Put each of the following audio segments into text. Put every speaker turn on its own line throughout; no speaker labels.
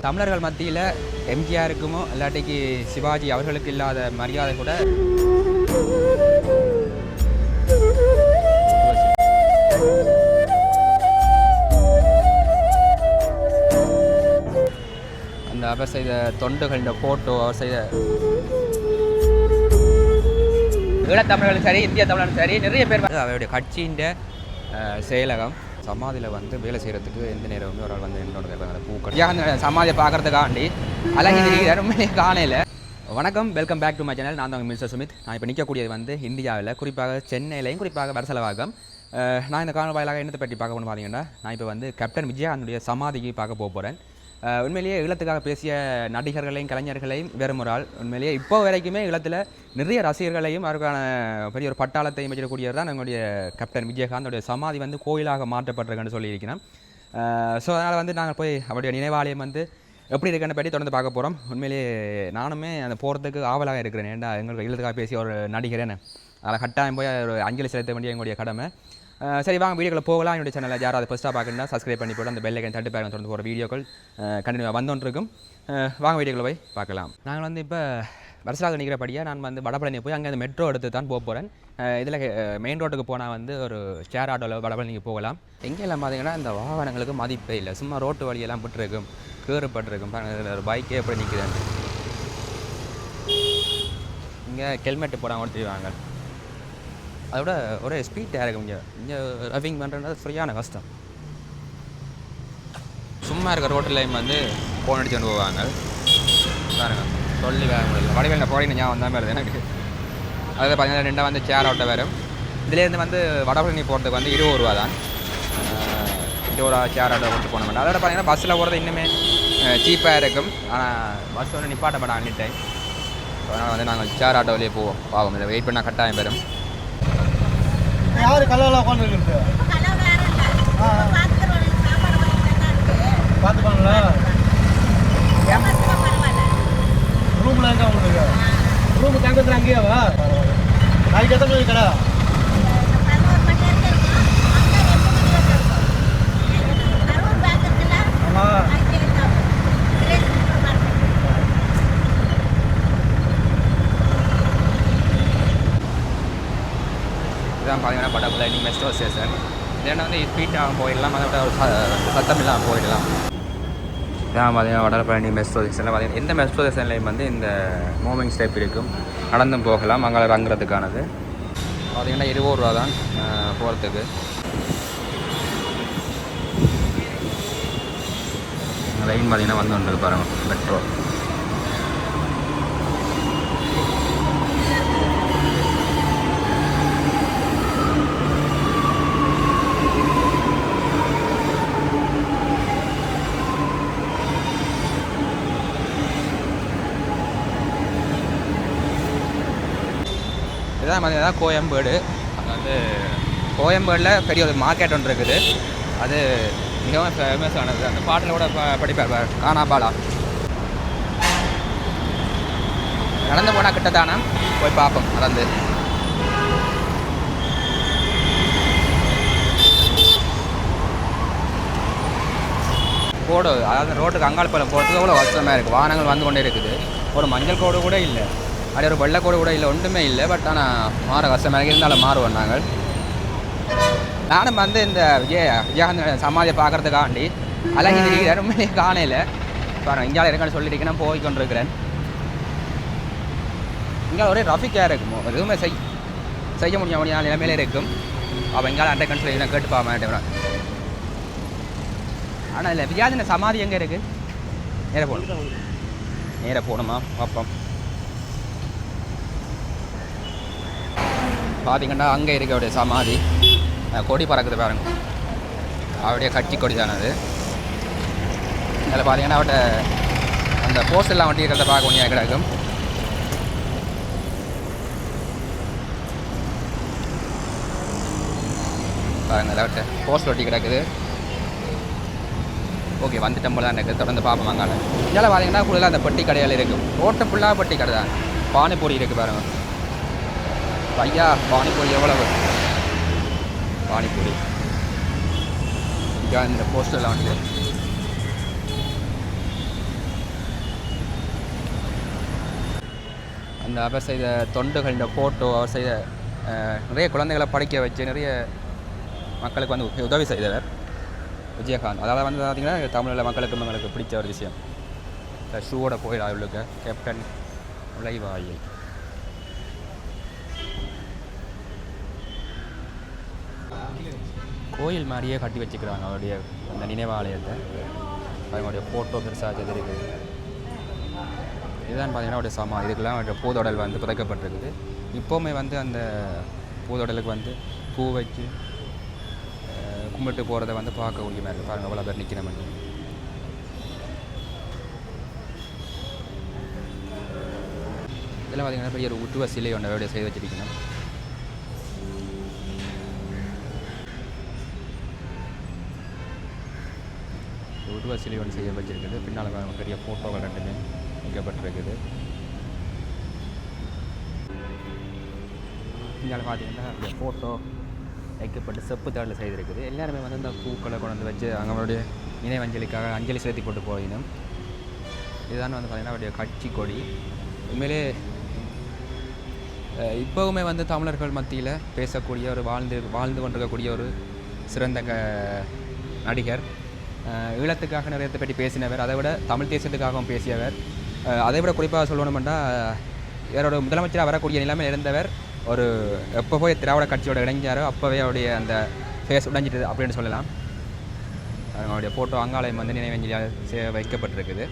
தமிழர்கள் மத்தியில் எம்ஜிஆருக்குமோ இல்லாட்டிக்கு சிவாஜி அவர்களுக்கு இல்லாத மரியாதை கூட அந்த அவர் செய்த தொண்டுகள், இந்த ஃபோட்டோ, அவர் செய்த ஈழத்தமிழர்களும் சரி, இந்திய தமிழர்களும் சரி, நிறைய பேர் அவருடைய கட்சியின் செயலகம் சமாதியில் வந்து வேலை செய்கிறதுக்கு எந்த நேரமுமே ஒரு ஆள் வந்து என்னோட கேட்பாங்க. பூக்கள் அந்த சமாதியை பார்க்குறதுக்காண்டி அழகி தெரிகிற உண்மையிலே காணையில். வணக்கம், welcome back to my channel. நான் தான் மிஸ்டர் சுமித். நான் இப்போ நிற்கக்கூடியது வந்து இந்தியாவில், குறிப்பாக சென்னையிலையும், குறிப்பாக வரசலவாக்கம். நான் இந்த காணொலி வாயிலாக என்னத்தை பற்றி பார்க்க போகணும்னு பார்த்தீங்கன்னா, நான் இப்போ வந்து கேப்டன் விஜயகாந்தனுடைய சமாதிக்கு பார்க்க போகிறேன். உண்மையிலேயே ஈழத்துக்காக பேசிய நடிகர்களையும் கலைஞர்களையும் வேறும் ஒரு ஆள். உண்மையிலேயே இப்போ வரைக்குமே ஈழத்தில் நிறைய ரசிகர்களையும் அவருக்கான பெரிய ஒரு பட்டாளத்தையும் வச்சிடக்கூடியவர் தான் நம்மளுடைய கேப்டன் விஜயகாந்தனுடைய சமாதி வந்து கோயிலாக மாற்றப்பட்டிருக்குன்னு சொல்லியிருக்கிறேன். ஸோ அதனால் வந்து நாங்கள் போய் அவருடைய நினைவாலயம் வந்து எப்படி இருக்குன்னு பற்றி தொடர்ந்து பார்க்க போகிறோம். உண்மையிலேயே நானுமே அந்த போகிறதுக்கு ஆவலாக இருக்கிறேன். ஏன்டா எங்களுக்கு ஈழத்துக்காக பேசிய ஒரு நடிகரேன்னு அதில் கட்டாயம் போய் ஒரு அஞ்சலி செலுத்த வேண்டிய எங்களுடைய கடமை. சரி, வாங்க வீடியோக்களை போகலாம். என்னுடைய சேனலில் யாராவது ஃபஸ்ட்டாக பார்க்கணுன்னா சப்ஸ்கிரைப் பண்ணி போட்டு அந்த பெல் ஐக்கன் தட்டு பேர் தொடர்ந்து போகிற வீடியோக்கள் கண்டினியூவாக வந்துகிட்ருக்கும். வாங்க வீடியோக்களை போய் பார்க்கலாம். நாங்கள் வந்து இப்போ வரசலாக நிற்கிறபடியாக நான் வந்து வடபழனி போய் அங்கே அந்த மெட்ரோ எடுத்து தான் போக போகிறேன். இதில் மெயின் ரோட்டுக்கு போனால் வந்து ஒரு ஷேர் ஆட்டோவில் வடபழனிக்கு போகலாம். எங்கெல்லாம் பார்த்தீங்கன்னா இந்த வாகனங்களுக்கு மதிப்பே இல்லை. சும்மா ரோட்டு வழியெல்லாம் விட்டுருக்கும், கேறுபட்டுருக்கும். ஒரு பைக்கே எப்படி நிற்குதுன்னு இங்கே ஹெல்மெட்டு போடாமல் ஓட்டிடுவாங்க. அதோட ஒரே ஸ்பீட்டாக இருக்கும். இங்கே ரவிங் பண்ணுறது சரியான கஷ்டம். சும்மா இருக்க ரோட்டிலையும் வந்து ஃபோன் அடிச்சு கொண்டு போவாங்க. பாருங்க, சொல்லி வேற முடியல. வடிவேலில் போகிறீங்க ஞாபகம் வந்தால் வருது எனக்கு. அதில் பார்த்தீங்கன்னா ரெண்டாக வந்து சேர் ஆட்டோ வரும். இதுலேருந்து வந்து வடபழனி போகிறதுக்கு வந்து 20 ரூபா தான். 20 ரூபா சேர் ஆட்டோ கொண்டு போன மாட்டேன். அதோட பார்த்தீங்கன்னா பஸ்ஸில் போகிறது இன்னுமே சீப்பாக இருக்கும். ஆனால் பஸ் வந்து நிப்பாட்ட மாட்டாங்க அன்னி டைம். அதனால் வந்து நாங்கள் சேர் ஆட்டோவிலே போவோம். பாவம், இதை வெயிட் பண்ணால் கட்டாயம் பெறும்.
யாரு கல்லெல்லாம் உட்காந்துருக்கு? பார்த்துப்பாங்களா? ரூமில் எங்கே உங்களுக்கு? ரூமு தங்கத்தில் அங்கேயாவா? நாளைக்கு எத்தனை மணிக்கு கடை? ஆமாம்,
இதுதான் பார்த்தீங்கன்னா படபழனி மெட்ரோ ஸ்டேஷன். இல்லைன்னா வந்து ஸ்பீட்டாக போயிடலாம், அதை விட ஒரு சத்தம் இல்லாமல் போயிடலாம். இதான் பார்த்தீங்கன்னா வடபழனி மெட்ரோ ஸ்டேஷனில் பார்த்தீங்கன்னா எந்த மெட்ரோ ஸ்டேஷன்லேயும் வந்து இந்த மூவிங் ஸ்டெப் இருக்கும். நடந்தும் போகலாம். அங்கே இறங்குறதுக்கானது பார்த்தீங்கன்னா 20 ரூபா தான் போகிறதுக்கு. லைன் பார்த்தீங்கன்னா வந்து ஒன்று பாருங்கள் மெட்ரோ. இதுதான் பார்த்தீங்கன்னா கோயம்பேடு. அங்கே வந்து கோயம்பேடில் பெரிய ஒரு மார்க்கெட் ஒன்று இருக்குது. அது மிகவும் ஃபேமஸானது. அந்த பாட்டில் கூட படிப்பார் காணாபாலா. நடந்து போனால் கிட்டத்தானே போய் பார்ப்போம். நடந்து கோடு, அதாவது ரோட்டுக்கு அங்காளப்பழம் போகிறதுக்கு அவ்வளோ கஷ்டமாக இருக்குது. வாகனங்கள் வந்து கொண்டே இருக்குது. ஒரு மஞ்சள் கோடு கூட இல்லை, அப்படியே ஒரு வெள்ளைக்கோடு கூட இல்லை, ஒன்றுமே இல்லை. பட் ஆனால் மாற கஷ்டமாக இருந்தாலும் மாறுவோம் நாங்கள். நானும் வந்து இந்த விஜயகாந்த சமாதியை பார்க்குறதுக்காண்டி அழகி தெரிகிற உண்மையிலே காணையில் பாருங்கள். இந்தியாவில் இருக்கான்னு சொல்லிட்டு நான் போய் கொண்டிருக்கிறேன். இங்கே ஒரே ரஃபிக்காக இருக்குமோ, எதுவுமே செய்ய முடியாத நிலைமையிலே இருக்கும். அப்போ இங்கே அண்டை சொல்லி நான் கேட்டு பார்க்க மாட்டேன். ஆனால் இல்லை, விஜயகாந்த சமாதி எங்கே இருக்குது? நேராக போகணுமா பார்ப்போம். பார்த்தீங்கன்னா அங்கே இருக்க அவருடைய சமாதி, கொடி பறக்குது பாருங்க. அவருடைய கட்சி கொடி தானது. அதில் பார்த்தீங்கன்னா அவர்கிட்ட அந்த போஸ்ட் எல்லாம் வண்டி இருக்கிறத பார்க்க முடியாது கிடக்கும். பாருங்க, அவர்கிட்ட போஸ்ட் ஒட்டி கிடக்குது. ஓகே, வந்துட்டோம் போல தான் இருக்குது. தொடர்ந்து பார்ப்போம். அங்கால இதெல்லாம் பார்த்தீங்கன்னா ஃபுல்லாக அந்த பெட்டி கடைகள் இருக்கும். ரோட்டை ஃபுல்லாக பெட்டி கடை தான். பானிபூரி இருக்குது பாருங்கள். ஐயா, பானிபூரி எவ்வளவு? பானிபூரி இங்கே இந்த போஸ்டரில் வந்து அந்த அவர் செய்த தொண்டுகள், இந்த ஃபோட்டோ, அவர் செய்த நிறைய குழந்தைகளை படிக்க வச்சு நிறைய மக்களுக்கு வந்து உதவி செய்தவர் விஜயகாந்த். அதாவது வந்து பார்த்திங்கன்னா தமிழில் மக்களுக்கு பிடிச்ச ஒரு விஷயம். இந்த ஷூவோட போயிடா உள்ளுக்கு கேப்டன் நுழைவாயில். கோயில் மாதிரியே கட்டி வச்சுக்கிறாங்க அவருடைய அந்த நினைவாலயத்தை. அவங்களுடைய ஃபோட்டோ பெருசாக இருக்குது. இதுதான் பார்த்திங்கன்னா அவருடைய சமாதி. இதுக்கெல்லாம் அவருடைய பூதொடல் வந்து புதைக்கப்பட்டிருக்குது. இப்போவுமே வந்து அந்த பூதொடலுக்கு வந்து பூ வச்சு கும்பிட்டு போகிறத வந்து பார்க்கக்கூடிய மாதிரி இருக்குது. பாருங்கள், அவ்வளோ பேர் நிற்கணும். இதெல்லாம் பார்த்திங்கன்னா பெரிய ஒரு உருவ சிலை ஒன்று அவருடைய செய்து வச்சிருக்கணும். உருவ சிலை ஒன்று செய்ய வச்சிருக்குது. பின்னால் பெரிய ஃபோட்டோகள் ரெண்டுமே வைக்கப்பட்டிருக்குது. பின்னால் பார்த்தீங்கன்னா அந்த ஃபோட்டோ வைக்கப்பட்டு செப்பு தாளில் செய்திருக்குது. எல்லாருமே வந்து இந்த பூக்களை கொண்டு வச்சு அவங்களுடைய நினைவஞ்சலிக்காக அஞ்சலி செலுத்தி கொண்டு போயினும். இதுதான் வந்து பார்த்திங்கன்னா அவருடைய கட்சி கொடி. உண்மையிலே இப்போவுமே வந்து தமிழர்கள் மத்தியில் பேசக்கூடிய ஒரு வாழ்ந்து கொண்டிருக்கக்கூடிய ஒரு சிறந்த நடிகர். ஈழத்துக்காக நிறையத்தை பற்றி பேசினவர். அதை விட தமிழ் தேசியத்துக்காகவும் பேசியவர். அதை விட குறிப்பாக சொல்லணுமெண்டா இவரோட முதலமைச்சராக வரக்கூடிய நிலைமையில் இருந்தவர். ஒரு எப்போ போய் திராவிட கட்சியோட இணைஞ்சாரோ அப்போவே அவருடைய அந்த ஃபேஸ் உடைஞ்சிட்டு அப்படின்னு சொல்லலாம். அவருடைய ஃபோட்டோ அங்காலயம் வந்து நினைவஞ்சலியாக வைக்கப்பட்டிருக்குது.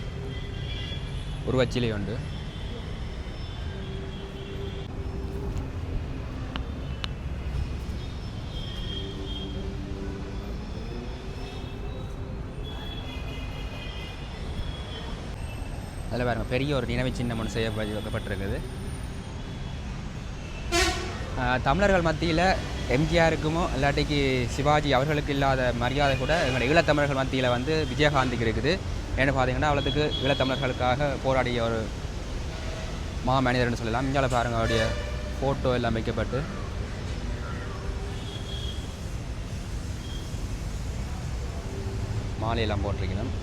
உருவச்சிலை உண்டு. அதில் பாருங்கள், பெரிய ஒரு நினைவு சின்னம் ஒன்று செய்ய வைக்கப்பட்டிருக்குது. தமிழர்கள் மத்தியில் எம்ஜிஆருக்குமோ இல்லாட்டிக்கு சிவாஜி அவர்களுக்கு இல்லாத மரியாதை கூட எங்களுடைய ஈழத்தமிழர்கள் மத்தியில் வந்து விஜயகாந்துக்கு இருக்குது. ஏன்னு பார்த்தீங்கன்னா அவ்வளோத்துக்கு ஈழத்தமிழர்களுக்காக போராடிய ஒரு மனிதர்னு சொல்லலாம். இங்கே பாருங்கள், அவருடைய ஃபோட்டோ எல்லாம் வைக்கப்பட்டு மாலையெல்லாம் போட்டிருக்கணும்.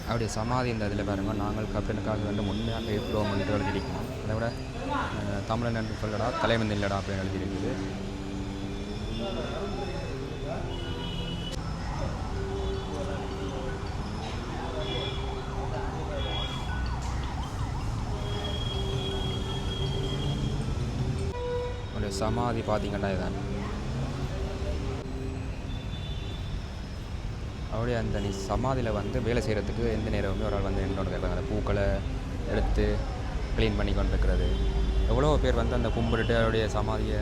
அவருடைய சமாதி இந்த இதில் பாருங்கள், நாங்கள் கப்டனுக்காக வந்து உண்மையாக இருக்கிறோம் என்று எழுதியிருக்கணும். அதை விட தமிழன் என்று சொல்லடா தலைவன் இல்லடா அப்படின்னு எழுதியிருக்குது. அவருடைய சமாதி பார்த்தீங்கன்னா இதுதான். அவருடைய அந்த சமாதியில் வந்து வேலை செய்கிறதுக்கு எந்த நேரமுமே ஒரு ஆள் வந்து என்னோட கேட்பாங்க. அந்த பூக்களை எடுத்து க்ளீன் பண்ணி கொண்டிருக்கிறது. எவ்வளோ பேர் வந்து அந்த கும்பிட்டுட்டு அவருடைய சமாதியை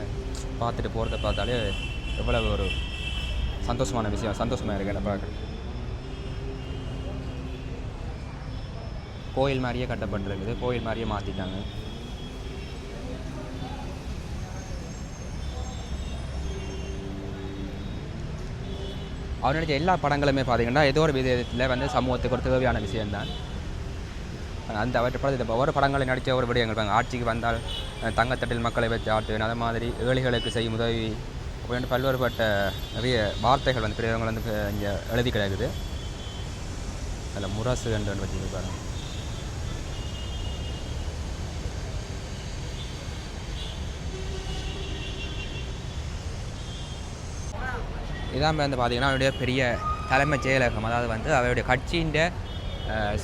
பார்த்துட்டு போகிறத பார்த்தாலே எவ்வளோ ஒரு சந்தோஷமான விஷயம், சந்தோஷமாக இருக்குது என்ன பார்க்க. கோயில் மாதிரியே கட்டப்பட்டிருக்குது. கோயில் மாதிரியே மாற்றிட்டாங்க. அவர் நடித்த எல்லா படங்களுமே பார்த்திங்கன்னா ஏதோ ஒரு விதத்தில் வந்து சமூகத்துக்கு ஒரு தேவையான விஷயம்தான். அந்த அவற்றை படத்தில் ஒவ்வொரு படங்களை நடித்த ஒரு விடயங்கள் ஆட்சிக்கு வந்தால் தங்கத்தட்டில் மக்களை வச்சு ஆட்டு, அந்த மாதிரி ஏழைகளுக்கு செய்யும் உதவி அப்படின்னு பல்வேறுபட்ட நிறைய வார்த்தைகள் வந்து பெரியவங்க வந்து இங்கே எழுதி கிடக்குது. அதில் முரசு என்று வச்சுருப்பாங்க. இதான் வந்து பார்த்திங்கன்னா அவருடைய பெரிய தலைமைச் செயலகம். அதாவது வந்து அவருடைய கட்சியின்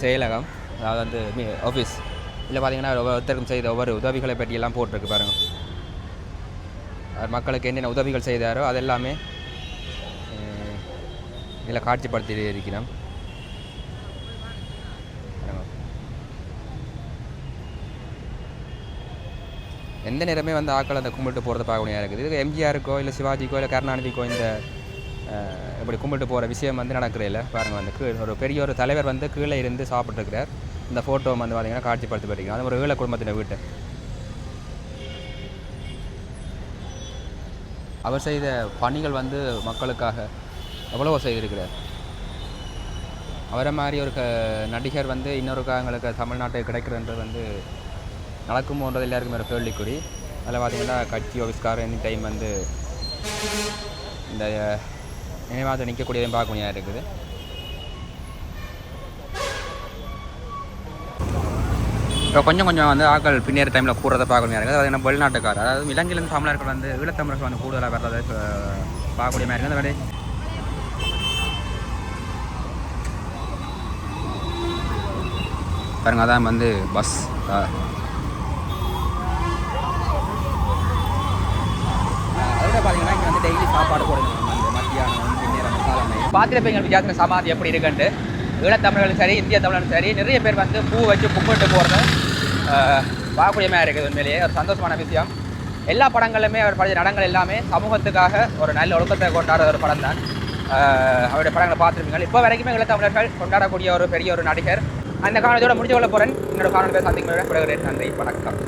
செயலகம், அதாவது வந்து ஆஃபீஸ். இதில் பார்த்திங்கன்னா ஒவ்வொருத்தருக்கும் செய்த ஒவ்வொரு உதவிகளை பற்றியெல்லாம் போட்டிருக்கு பாருங்கள். மக்களுக்கு என்னென்ன உதவிகள் செய்தாரோ அதெல்லாமே இதில் காட்சிப்படுத்தி இருக்கிறோம். எந்த நேரமே வந்து ஆக்கள் அந்த கும்பிட்டு போகிறத பார்க்கணும் இருக்குது. இது எம்ஜிஆருக்கோ இல்லை சிவாஜிக்கோ இல்லை கருணாநிதிக்கோ இந்த இப்படி கும்பிட்டு போகிற விஷயம் வந்து நடக்கிறதில்ல. பாருங்கள் வந்து ஒரு பெரிய ஒரு தலைவர் வந்து கீழே இருந்து சாப்பிட்ருக்கிறார். இந்த ஃபோட்டோ வந்து பார்த்திங்கன்னா காட்சிப்படுத்தி பார்த்தீங்கன்னா அது ஒரு ஏழை குடும்பத்தின் வீட்டை. அவர் செய்த பணிகள் வந்து மக்களுக்காக எவ்வளவோ செய்திருக்கிறார். அவரை மாதிரி ஒரு நடிகர் வந்து இன்னொருக்காங்களுக்கு தமிழ்நாட்டை கிடைக்கிறன்றது வந்து நடக்குமோன்றது எல்லாருக்குமே ஒரு கேள்விக்குறி. அதில் பார்த்திங்கன்னா கட்சி ஆஃபீஸ்காரர் எனி டைம் வந்து இந்த நினைவாக நிற்கக்கூடியதையும் பார்க்க முடியாது இருக்குது. இப்போ கொஞ்சம் வந்து ஆக்கள் பின்னேற டைமில் கூடுறதை பார்க்க முடியாது இருக்குது. அது என்ன வெளிநாட்டுக்காரர், அதாவது இலங்கையிலேருந்து தமிழர்கள் வந்து ஈழத்தமிழர்கள் வந்து கூடுதலாக வர்றதை பார்க்கக்கூடிய மாதிரி இருக்குது. அதோட பாருங்க, அதான் வந்து பஸ். அதோட பார்த்தீங்கன்னா இங்கே வந்து டெய்லி சாப்பாடு போடுங்க. அந்த மத்தியானம் பின்னேற காலமை பார்த்துருப்பீங்க வித்தியாச சமாதி எப்படி இருக்குன்ட்டு. ஈழத்தமிழர்களும் சரி இந்திய தமிழர்களும் சரி நிறைய பேர் வந்து பூ வச்சு கும்பிட்டு போகிறது பார்க்கக்கூடிய மாதிரி இருக்குது. உண்மையிலேயே ஒரு சந்தோஷமான விஷயம். எல்லா படங்களுமே அவர் படித்த நடங்கள் எல்லாமே சமூகத்துக்காக ஒரு நல்ல ஒழுக்கத்தை கொண்டாடுற ஒரு படம் தான். அவருடைய படங்களை பார்த்துருப்பீங்க. இப்போ வரைக்குமே ஈழத்தமிழர்கள் கொண்டாடக்கூடிய ஒரு பெரிய ஒரு நடிகர். அந்த காரணத்தோடு முடிச்சு கொள்ள போகிறேன். என்னோட காரணத்தை சந்திக்கும். நன்றி, வணக்கம்.